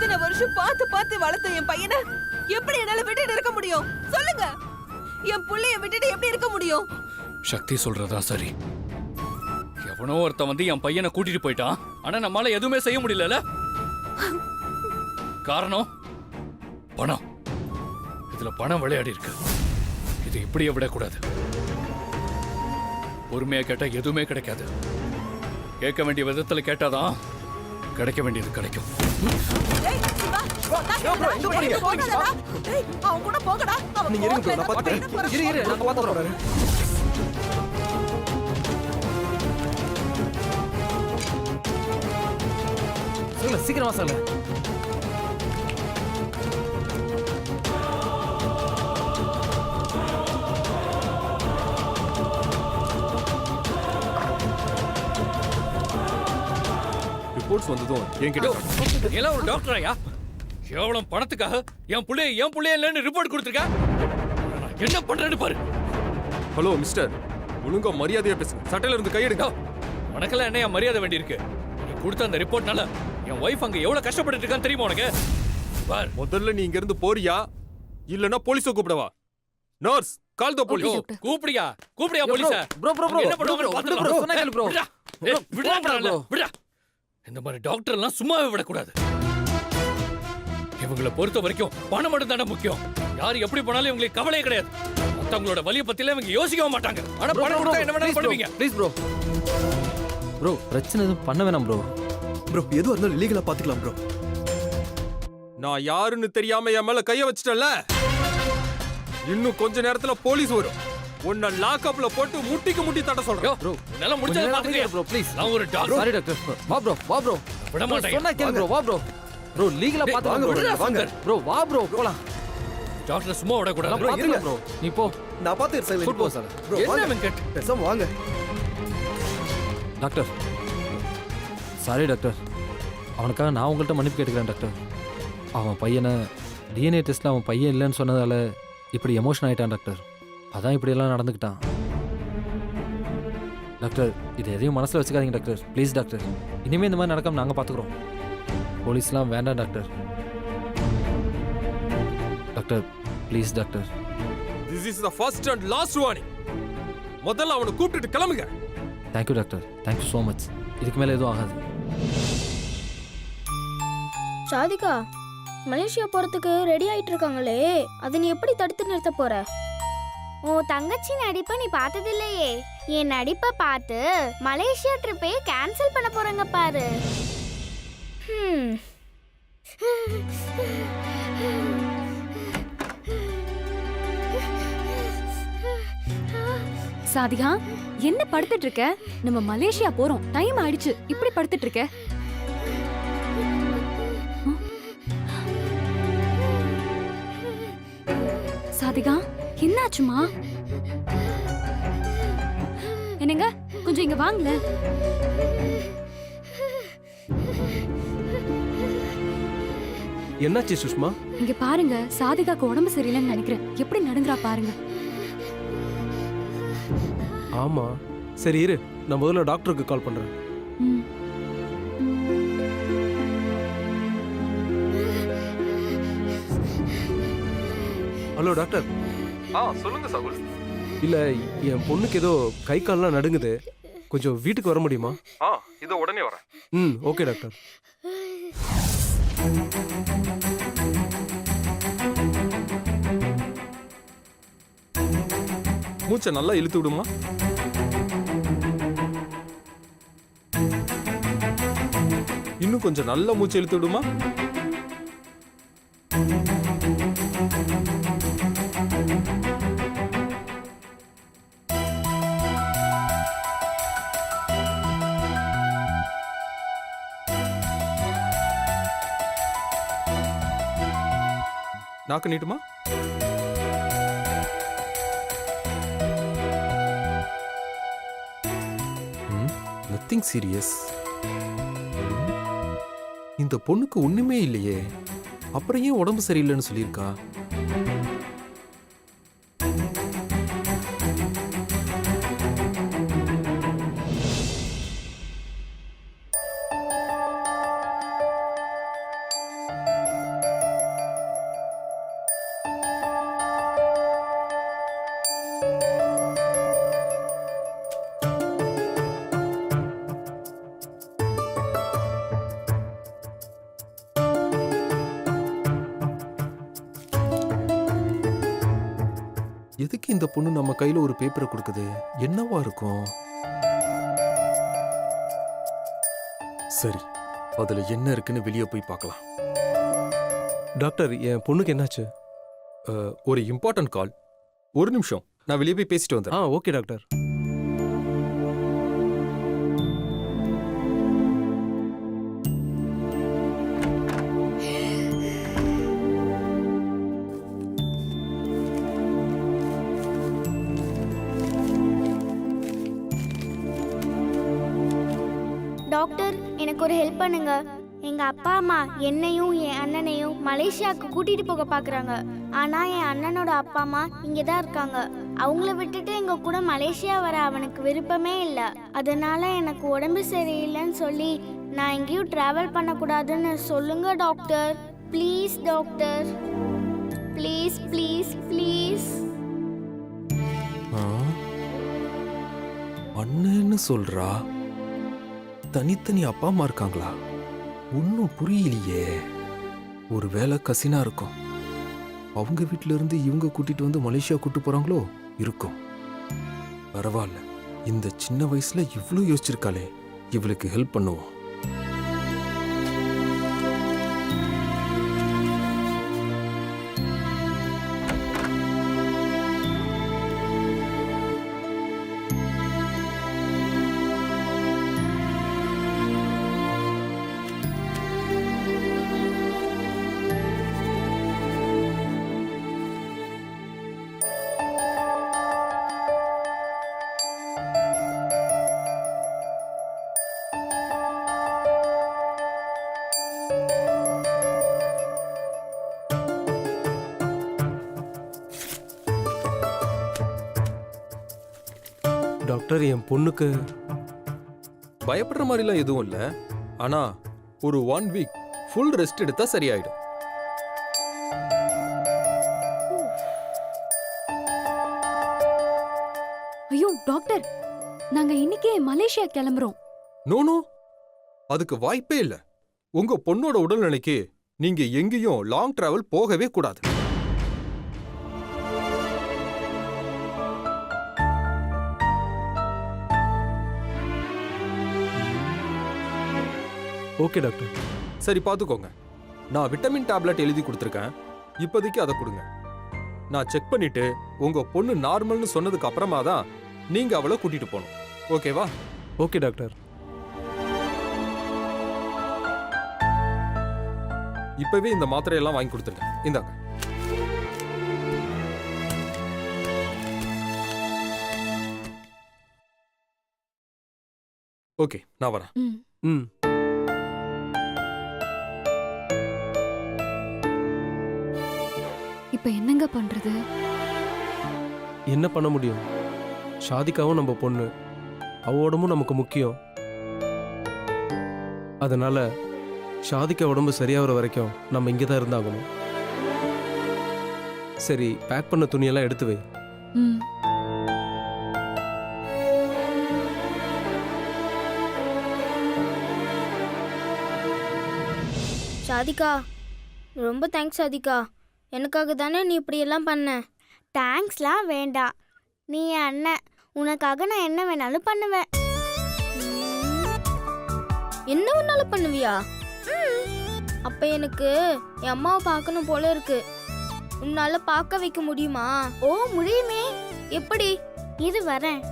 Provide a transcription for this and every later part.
இத்தனை வருஷம் பார்த்து பார்த்து வளர்த்த என் பையனை எப்படி என்னால விட்டுட்டு இருக்க முடியும் சொல்லுங்க? என் புள்ளைய விட்டுட்டு எப்படி இருக்க முடியும்? சக்தி சொல்றதா சரி. எவனோ ஒருத்தன் வந்து என் பையனை கூட்டிட்டு போயிட்டான். ஆனா நம்மளால எதுவுமே செய்ய முடியல. காரணம் பணம். இதுல பணம் விளையாடி இருக்கு. இது இப்படியே விடக்கூடாது. பொறுமையா கேட்டா எதுவுமே கிடைக்காது. கேட்க வேண்டிய விதத்துல கேட்டாதான் கிடைக்க வேண்டியது கிடைக்கும். சீக்கிரமா சொல்ல. ரிப்போர்ட்ஸ் வந்ததும் என்கிட்ட எல்லாம் ஒரு டாக்டராயா? எவ்வளவு பணத்துக்காக என் புள்ளைய இல்லைன்னு ரிப்போர்ட் கொடுத்துருக்க? என்ன பண்றேன்னு பாரு. ஹலோ மிஸ்டர், ஒழுங்கா மரியாதையா பேசுங்க. சட்டையில இருந்து கையெடுங்க. உனக்கெல்லாம் என்ன என் மரியாதை வேண்டி இருக்கு? நீ கொடுத்த அந்த ரிப்போர்ட்னால என் ஒய்ஃப் அங்க எவ்வளவு கஷ்டப்பட்டு இருக்கான்னு தெரியுமா உனக்கு? பார், முதல்ல நீ இங்க இருந்து போறியா இல்லனா போலீஸ கூப்பிடவா? Nurse, call the police. கூப்பிடியா போலீஸ. ப்ரோ என்ன பண்ணுவாங்க பாத்துக்கலாம். சொன்னா கேளு ப்ரோ. விடா. இந்த மாதிரி டாக்டர் எல்லாம் சும்மாவே விடக்கூடாது. இவங்களை பொறுத்த வரைக்கும் பணம் மட்டும் தானே முக்கியம். யாரு எப்படி போனாலும் இவங்களுக்கு கவலையே கிடையாது. மத்தவங்களோட வலியை பத்தில இவங்க யோசிக்கவே மாட்டாங்க. ஆனா பணம் கொடுத்தா என்ன வேணாலும் பண்ணுவீங்க. Please bro. ப்ரோ பிரச்சனை எதுவும் பண்ண வேணாம் ப்ரோ. ப்ரோ எதுவும் இருந்தாலும் லீகலா பாத்துக்கலாம் ப்ரோ. நான் யாருன்னு தெரியாம என் மேல கைய வச்சிட்டல. இன்னும் கொஞ்ச நேரத்துல போலீஸ் வரும். உன்னை லாக்அப்ல போட்டு முட்டி தட்ட சொல்றேன். ப்ரோ நல்லா முடிஞ்சத பாத்துக்கங்க ப்ரோ ப்ளீஸ். நான் ஒரு டாக்டர். Sorry doctor. வா ப்ரோ. விட மாட்டேன். சொன்னா கேளு ப்ரோ. வா ப்ரோ. ப்ரோ லீகலா பாத்துக்கலாம். வாங்க. ப்ரோ வா ப்ரோ போலாம். டாக்டர் சும்மா விட கூடாது. ப்ரோ இருங்க ப்ரோ. நீ போ. நான் பாத்துக்கிறேன் சார். ஃபுட் போ சார். ப்ரோ என்ன வாங்க. வெங்கட்? பேசாம வாங்க. Doctor sorry doctor. அவனுக்காக நான் உங்கள்கிட்ட மன்னிப்பு கேட்டுக்கிறேன் டாக்டர். அவன் பையனை டிஎன்ஏ டெஸ்ட்டில் அவன் பையன் இல்லைன்னு சொன்னதால இப்படி எமோஷன் ஆகிட்டான் டாக்டர். அதான் இப்படியெல்லாம் நடந்துக்கிட்டான் டாக்டர். இது எதையும் மனசில் வச்சுக்காதீங்க டாக்டர். Please doctor. இனிமேல் இந்த மாதிரி நடக்காம நாங்கள் பார்த்துக்குறோம். போலீஸ்லாம் வேண்டாம் doctor. Doctor please doctor. This is the first and last warning. முதல்ல அவனை கூப்பிட்டுட்டு கிளம்புங்க. Thank you doctor. Thank you so much. இதுக்கு மேலே எதுவும் ஆகாது. சாதிகா, மலேசியா போறதுக்கு ரெடி ஆயிட்டு இருக்காங்களே, அதை நீ எப்படி தடுத்து நிறுத்த போற? உன் தங்கச்சி நடிப்பை நீ பார்த்தது இல்லையே. என் நடிப்பை பார்த்து மலேசியா ட்ரிப்பே கேன்சல் பண்ண போறாங்க பாரு. சாதிகா, என்ன படுத்துட்டு இருக்க? நம்ம மலேசியா போறோம், டைம் ஆயிடுச்சு. இப்படி படுத்துட்டு இருக்க? சாதிகா என்னாச்சுமா? என்னங்க கொஞ்சம் இங்க வாங்கல. என்னாச்சு சுஷ்மா? இங்க பாருங்க, சாதிகாக்கு உடம்பு சரியில்லைன்னு நினைக்கிறேன். எப்படி நடுங்குறா பாருங்க. ஆமா சரி இரு, நான் முதல்ல டாக்டருக்கு கால் பண்றேன். Hello doctor. சொல்லுங்க சாகுல். இல்ல என் பொண்ணுக்கு ஏதோ கை கால்லாம் நடுங்குது. கொஞ்சம் வீட்டுக்கு வர முடியுமா? இதோ உடனே வரேன். Okay doctor. மூச்சை நல்லா இழுத்து விடுமா. இன்னும் கொஞ்சம் நல்ல மூச்சை இழுத்து விடுமா. நாக்கு நீட்டுமா. Nothing serious. இந்த பொண்ணுக்கு ஒண்ணுமே இல்லையே, அப்புறம் ஏன் உடம்பு சரியில்லைன்னு சொல்லியிருக்கா? எதுக்கு இந்த பொண்ணு நம்ம கையில ஒரு பேப்பரை கொடுக்குது? என்னவா இருக்கும்? சரி, அதுல என்ன இருக்குன்னு வெளியே போய் பார்க்கலாம். டாக்டர் என் பொண்ணுக்கு என்னாச்சு? ஒரு இம்பார்ட்டன்ட் கால். ஒரு நிமிஷம், நான் வெளியே போய் பேசிட்டு வந்துடுறேன். Okay doctor. டாக்டர் எனக்கு ஒரு ஹெல்ப் பண்ணுங்க. எங்க அப்பா அம்மா என்னையும் என் அண்ணனையும் மலேசியாவுக்கு கூட்டிட்டு போக பாக்குறாங்க. ஆனா என் அண்ணனோட அப்பா அம்மா இங்கே தான் இருக்காங்க. அவங்கள விட்டுட்டு எங்க கூட மலேசியா வர அவனுக்கு விருப்பமே இல்லை. அதனால எனக்கு உடம்பு சரியில்லைன்னு சொல்லி நான் எங்கேயும் டிராவல் பண்ணக்கூடாதுன்னு சொல்லுங்க doctor. Please doctor, please please please. அண்ணன்னு சொல்றா, தனித்தனி அப்பா அம்மா இருக்காங்களா? ஒன்னும் புரியலையே. ஒருவேளை கசினா இருக்கும். அவங்க வீட்ல இருந்து இவங்க கூட்டிட்டு வந்து மலேசியா கூட்டு போறாங்களோ இருக்கும். பரவாயில்ல, இந்த சின்ன வயசுல இவ்ளோ யோசிச்சிருக்காளே, இவளுக்கு ஹெல்ப் பண்ணுவோம். டாக்டர் என் பொண்ணுக்கு பயப்படுற மாதிரிலாம் எதுவும் இல்ல. ஆனா ஒரு 1 வீக் ஃபுல் ரெஸ்ட் எடுத்தா சரியாயிடும். ஐயோ டாக்டர், நாங்க இன்னைக்கே மலேசியா கிளம்புறோம். நோ, அதுக்கு வாய்ப்பே இல்ல. உங்க பொண்ணோட உடல்நிலைக்கு நீங்க எங்கேயும் லாங் டிராவல் போகவே கூடாது. Okay doctor. சரி, பாத்துக்கோங்க. நான் விட்டமின் டேப்லெட் எழுதி கொடுத்துருக்கேன். இப்போதைக்கு அதை கொடுங்க. நான் செக் பண்ணிட்டு உங்க பொண்ணு நார்மல்னு சொன்னதுக்கு அப்புறமா தான் நீங்க அவளை கூட்டிட்டு போகணும். ஓகேவா? Okay doctor. இப்பவே இந்த மாத்திரையெல்லாம் வாங்கி கொடுத்துருங்க. இந்தாங்க. ஓகே, நான் வரேன். ம் இப்ப என்னங்க பண்றது? என்ன பண்ண முடியும்? ஷாதிகாவும் நம்ம பொண்ணு, அவ உடம்பும் நமக்கு முக்கியம். அதனால ஷாதிகா உடம்பு சரியாகிற வரைக்கும் நம்ம இங்கே தான் இருந்தாகணும். சரி, பேக் பண்ண துணியெல்லாம் எடுத்து வை. ம். சாதிகா, ரொம்ப தேங்க்ஸ் சாதிகா. எனக்காக தானே நீ இப்படியெல்லாம் பண்ண. தேங்க்ஸ்லாம் வேண்டாம். நீ என் அண்ணன், உனக்காக நான் என்ன வேணாலும் பண்ணுவேன். என்ன வேணாலும் பண்ணுவியா? அப்ப எனக்கு என் அம்மாவை பார்க்கணும் போல இருக்கு. உன்னால பார்க்க வைக்க முடியுமா? ஓ முடியுமே. எப்படி? இது வரேன்.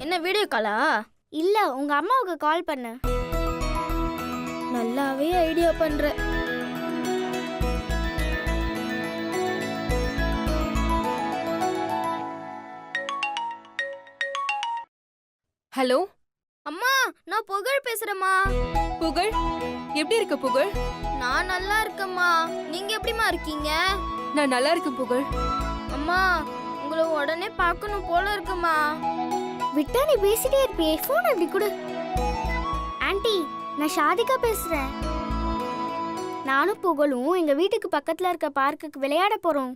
என்ன வீடியோ காலா? இல்ல, உங்க அம்மாவுக்கு கால் பண்ணு. நல்லாவே ஐடியா பண்ற. ஹலோ அம்மா, நான் புகழ் பேசுறேம்மா. புகழ், எப்படி இருக்க புகழ்? நான் நல்லா இருக்கேம்மா. நீங்க எப்படிம்மா இருக்கீங்க? நான் நல்லா இருக்கேன் புகழ். அம்மா, உங்களை உடனே பார்க்கணும் போல இருக்குமா. விட்டா நீ பேசிட்டே இருப்பியே, போன் அப்படி கொடு. ஆன்ட்டி, நான் ஷாதிகா பேசுறேன். நானும் புகழும் எங்க வீட்டுக்கு பக்கத்துல இருக்க பார்க்குக்கு விளையாட போறோம்.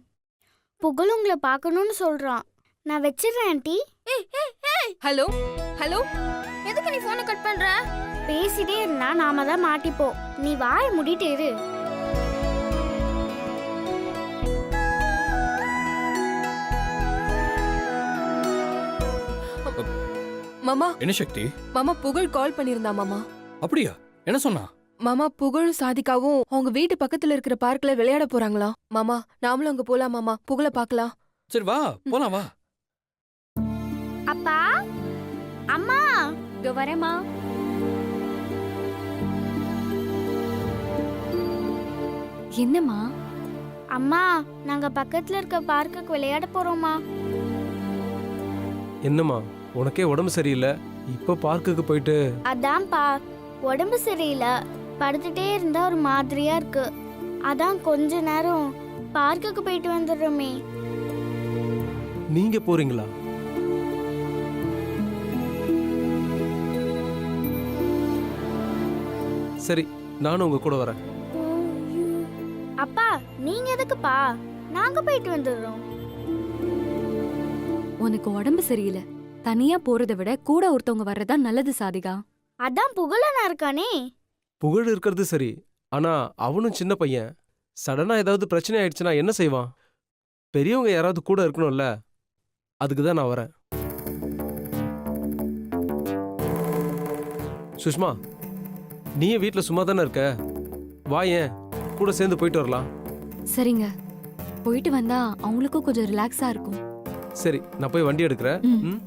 புகழ் உங்களை பார்க்கணும்னு சொல்றான். நான் வச்சிடுறேன் ஆண்டி. ஹலோ ஹலோ எதுக்கு நீ போனை கட் பண்ற? பேசிட்டே இருந்தா நாம தான் மாட்டிப்போம். நீ வாயை மூடிட்டு இரு. மாமா என்ன சக்தி? மாமா புகழ் கால் பண்ணிருந்தா மாமா. அப்படியா? என்ன சொன்னா? மாமா புகழும் சாதிகாவும் அவங்க வீட்டு பக்கத்துல இருக்கிற பார்க்ல விளையாட போறாங்களாம். மாமா நாமளும் அங்க போலாம் மாமா, புகழ பார்க்கலாம். சரி வா போலாம் வா. அப்பா, அம்மா, இதோ வரேம்மா. என்னம்மா? அம்மா, நாங்க பக்கத்துல இருக்க பார்க்குக்கு விளையாட போறோமா. என்னம்மா உனக்கே உடம்பு சரியில்லை, இப்போ பார்க்குக்கு போயிட்டு? அதான்ப்பா, உடம்பு சரியில்லை, படுத்துட்டே இருந்தா ஒரு மாதிரியா இருக்கு. அதான் கொஞ்ச நேரம் பார்க்குக்கு போயிட்டு வந்துடுறோமே. நீங்க போறீங்களா? சரி, நானும் உங்க கூட வரேன். அப்பா, நீங்க எதுக்குப்பா? நாங்க போயிட்டு வந்துடுறோம். உனக்கு உடம்பு சரியில்லை, தனியா போறதை விட கூட ஒருத்தவங்க வர்றதா நல்லது சாதிகா. அதான் புகழனா இருக்கானே. புகழ் இருக்கிறது சரி, ஆனா அவனும் சின்ன பையன். சடனா ஏதாவது பிரச்சனை ஆயிடுச்சுன்னா என்ன செய்வான்? பெரியவங்க யாராவது கூட இருக்கணும்ல, அதுக்கு தான் நான் வரேன். சுஷ்மா, நீயும் வீட்ல சும்மா தானே இருக்க, வா ஏன் கூட சேர்ந்து போயிட்டு வரலாம். சரிங்க, போயிட்டு வந்தா அவங்களுக்கும் கொஞ்சம் ரிலாக்ஸா இருக்கும். சரி, நான் போய் வண்டி எடுக்கிறேன். ம். ம்?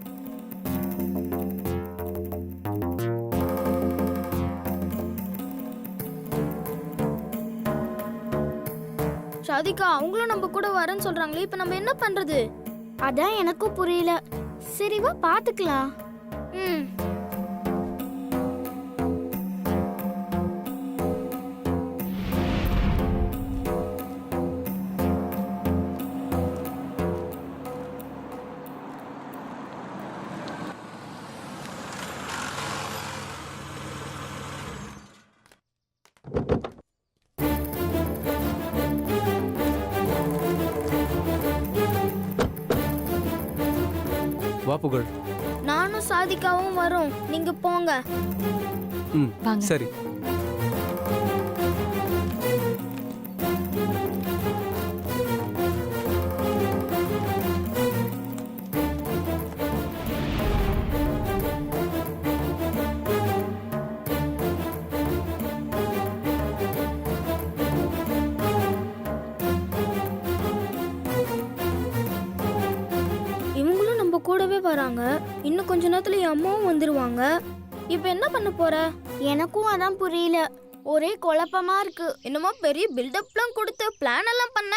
சாதிகா அவங்களும் நம்ம கூட வரேன்னு சொல்றாங்களே, இப்ப நம்ம என்ன பண்றது? அதான் எனக்கும் புரியல. சரி வா பாத்துக்கலாம். ம். வா புகழ். நானும் சாதிகாவும் வரோம், நீங்க போங்க. ம், வாங்க. சரி. இவங்களும் நம்ம கூடவே வராங்க. இன்னும் கொஞ்ச நேரத்துல என் அம்மாவும் வந்துருவாங்க. இப்ப என்ன பண்ண போற? எனக்கும் அதான் புரியல. ஒரே குழப்பமா இருக்கு. என்னமோ பெரிய பில்டப்லாம் கொடுத்து பிளான் எல்லாம் பண்ண,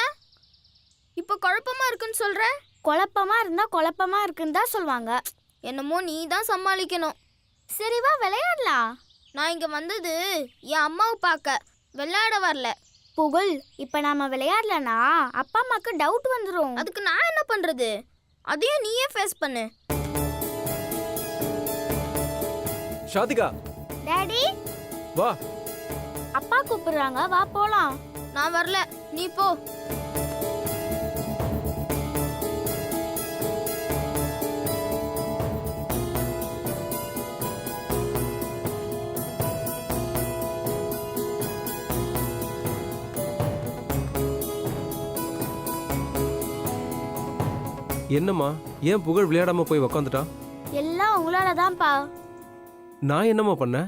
இப்ப குழப்பமா இருக்குன்னு சொல்ற. குழப்பமா இருந்தா குழப்பமா இருக்குன்னு தான் சொல்லுவாங்க. என்னமோ நீ தான் சமாளிக்கணும். சரி வா விளையாடலாம். நான் இங்க வந்தது என் அம்மாவை பார்க்க, விளையாட வரல. புகழ், இப்ப நாம விளையாடலனா அப்பா அம்மாக்கு டவுட் வந்துரும். அதுக்கு நான் என்ன பண்றது? அதையும் நீயே ஃபேஸ் பண்ணு. ஷாதிகா, டாடி, வா. அப்பா கூப்பிடுறாங்க, வா போலாம். நான் வரல, நீ போ. என்னம்மா, ஏன் புகழ் விளையாடாம போய் உக்காந்துட்டான்? எல்லாம் உங்களால தான்ப்பா. நான் என்னம்மா பண்ணேன்?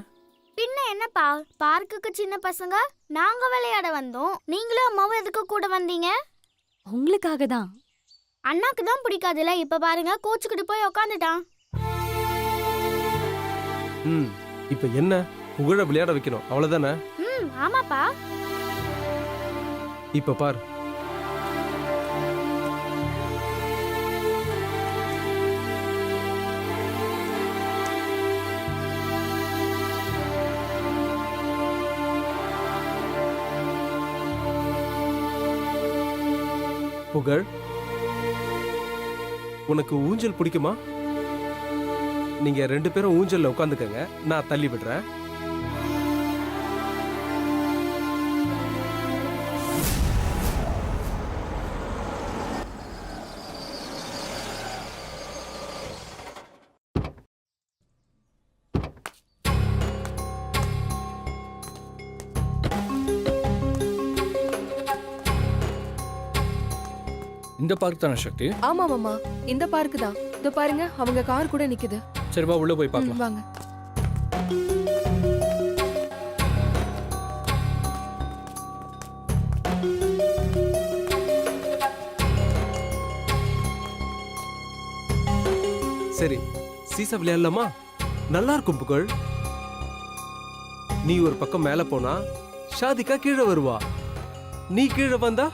பின்ன என்னப்பா, பார்க்குக்கு சின்ன பசங்க நாங்க விளையாட வந்தோம். நீங்களும் அம்மாவும் எதுக்கு கூட வந்தீங்க? உங்களுக்காக தான். அண்ணாக்கு தான் பிடிக்காதுல. இப்ப பாருங்க, கோச்சுக்கிட்டு போய் உக்காந்துட்டான். ம், இப்ப என்ன? புகழ விளையாட வைக்கணும், அவ்வளவுதானே? ம், ஆமாப்பா. இப்ப பார். புகழ், உனக்கு ஊஞ்சல் பிடிக்குமா? நீங்க 2 பேரும் ஊஞ்சல்ல உட்காந்துக்கங்க, நான் தள்ளி விடுறேன். இந்த பார்க் தானே சக்தி? ஆமா மாமா, இந்த பார்க் தான். இதோ பாருங்க, அவங்க கார் கூட நிக்குது. சரி வா உள்ள போய் பார்க்கலாம். வாங்க. சரி, சீசா விளையாடலாமா? நல்லா இருக்கும் புகழ். நீ ஒரு பக்கம் மேல போனா ஷாதிகா கீழே வருவா, நீ கீழே வந்தா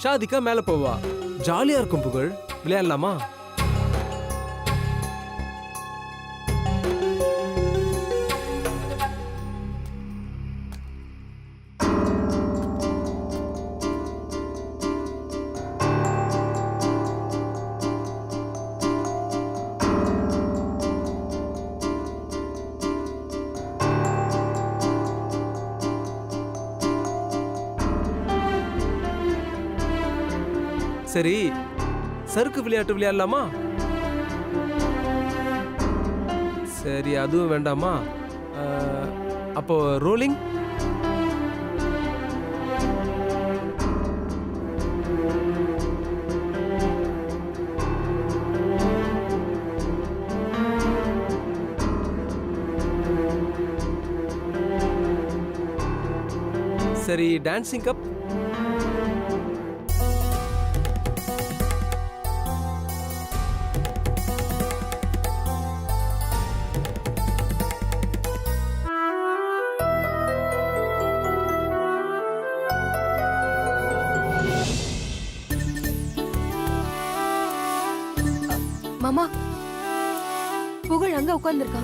ஷாதிகா மேல போவா. ஜாலியா இருக்கும் புகழ், விளையாடலாமா? சரி, சறுக்கு விளையாட்டு விளையாடலாமா? சரி, அதுவும் வேண்டாமா? அப்போ ரோலிங். சரி, டான்சிங் கப். மாமா, புகழ் அங்க உட்கார்ந்திருக்கா.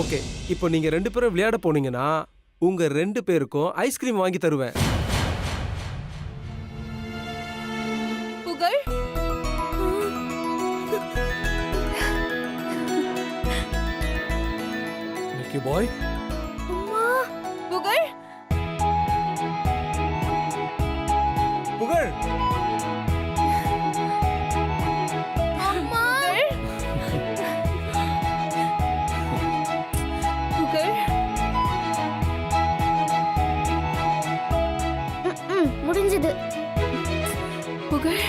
ஓகே, இப்போ நீங்க 2 பேரும் விளையாட போனீங்கன்னா உங்க 2 பேருக்கும் ஐஸ்கிரீம் வாங்கி தருவேன். புகழ், மிக்கி பாய், புகழ், புகழ், புகழ். முடிஞ்சது. புகழ்,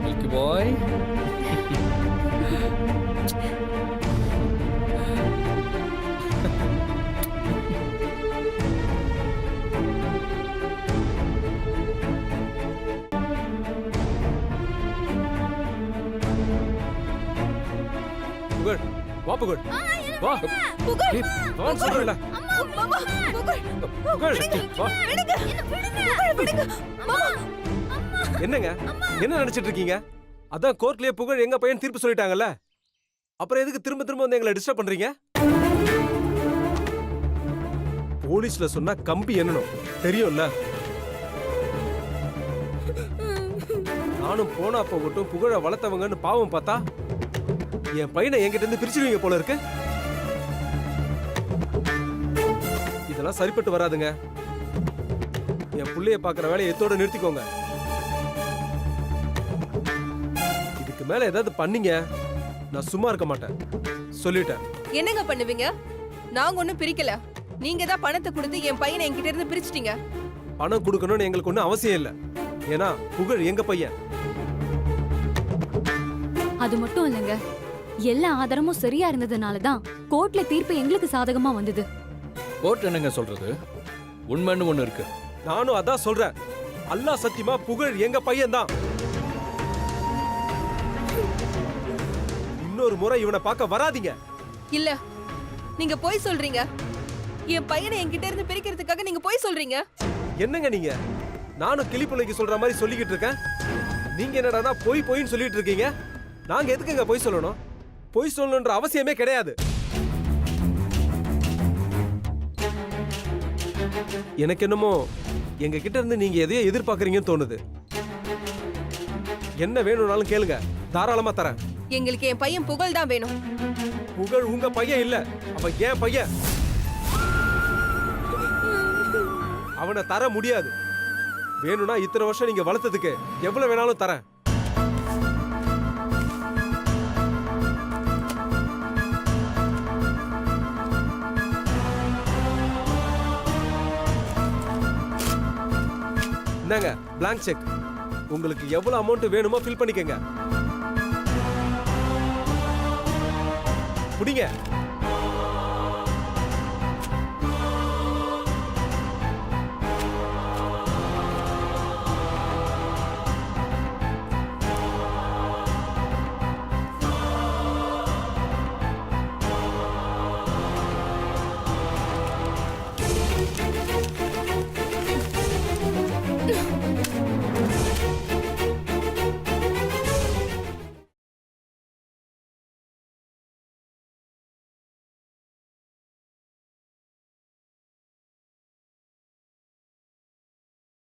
மிக்கி பாய். புகழ், வா புகழ், வா. புகழ், ஏய், வான்னு சொல்றேன்ல. மாமா, புகழ், புகழ், வா. விடுங்க, புகழ், விடுங்க. மாமா, என்னங்க, என்ன நினைச்சிட்டு இருக்கீங்க? அதான் கோர்ட்லயே புகழ் எங்க பையன் தீர்ப்பு சொல்லிட்டாங்கல்ல, அப்புறம் எதுக்கு திரும்ப திரும்ப வந்து எங்களை டிஸ்டர்ப் பண்றீங்க? போலீஸ்ல சொன்னா கம்பி என்னணும் தெரியும்ல. நானும் போனா போகட்டும், புகழ வளர்த்தவங்கன்னு பாவம் பார்த்தா என் பையனை என்கிட்ட இருந்து பிரிச்சிருவீங்க போல இருக்கு. இதெல்லாம் சரிப்பட்டு வராதுங்க. என் புள்ளைய பாக்குற வேலையை எத்தோட நிறுத்திக்கோங்க. இதுக்கு மேல ஏதாவது பண்ணீங்க நான் சும்மா இருக்க மாட்டேன், சொல்லிட்டேன். என்னங்க பண்ணுவீங்க? நாங்க ஒண்ணும் பிரிக்கல. நீங்க தான் பணத்தை கொடுத்து என் பையனை என்கிட்ட இருந்து பிரிச்சிட்டீங்க. பணம் கொடுக்கணும்னு எங்களுக்கு ஒன்றும் அவசியம் இல்லை. ஏன்னா புகழ் எங்க பையன். அது மட்டும் இல்லைங்க, எல்லா ஆதாரமும் சரியா இருந்ததுனால தான் கோர்ட்ல தீர்ப்பு எங்களுக்கு சாதகமா வந்தது. கோர்ட் என்னங்க சொல்றது? உண்மைன்னு ஒண்ணு இருக்கு. நானும் அதான் சொல்றேன். அல்லாஹ் சத்தியமா புகழ் எங்க பையன் தான். இன்னொரு முறை இவனை பார்க்க வராதீங்க. இல்ல, நீங்க போய் சொல்றீங்க. என் பையனை என்கிட்ட இருந்து பிரிக்கிறதுக்காக நீங்க போய் சொல்றீங்க. என்னங்க நீங்க? நானும் கிளிப்புள்ளைக்கு சொல்ற மாதிரி சொல்லிக்கிட்டு இருக்கேன். நீங்க என்னடா போய் போயின்னு சொல்லிட்டு இருக்கீங்க. நாங்க எதுக்குங்க போய் சொல்லணும்? போய் சொல்லணுன்ற அவசியமே கிடையாது. எனக்கு என்னமோ எங்க கிட்ட இருந்து நீங்க எதையோ எதிர்பார்க்கறீங்கன்னு தோணுது. என்ன வேணும்னாலும் கேளுங்க, தாராளமா தரேன். எங்களுக்கு என் பையன் புகழ் தான் வேணும். புகழ் உங்க பையன் இல்ல, அவன் என் பையன். அவனை தர முடியாது. வேணும்னா இத்தனை வருஷம் நீங்க வளர்த்ததுக்கு எவ்வளவு வேணாலும் தரேன். இந்தாங்க blank செக். உங்களுக்கு எவ்வளவு அமௌண்ட் வேணுமோ ஃபில் பண்ணிக்கங்க. புடிங்க.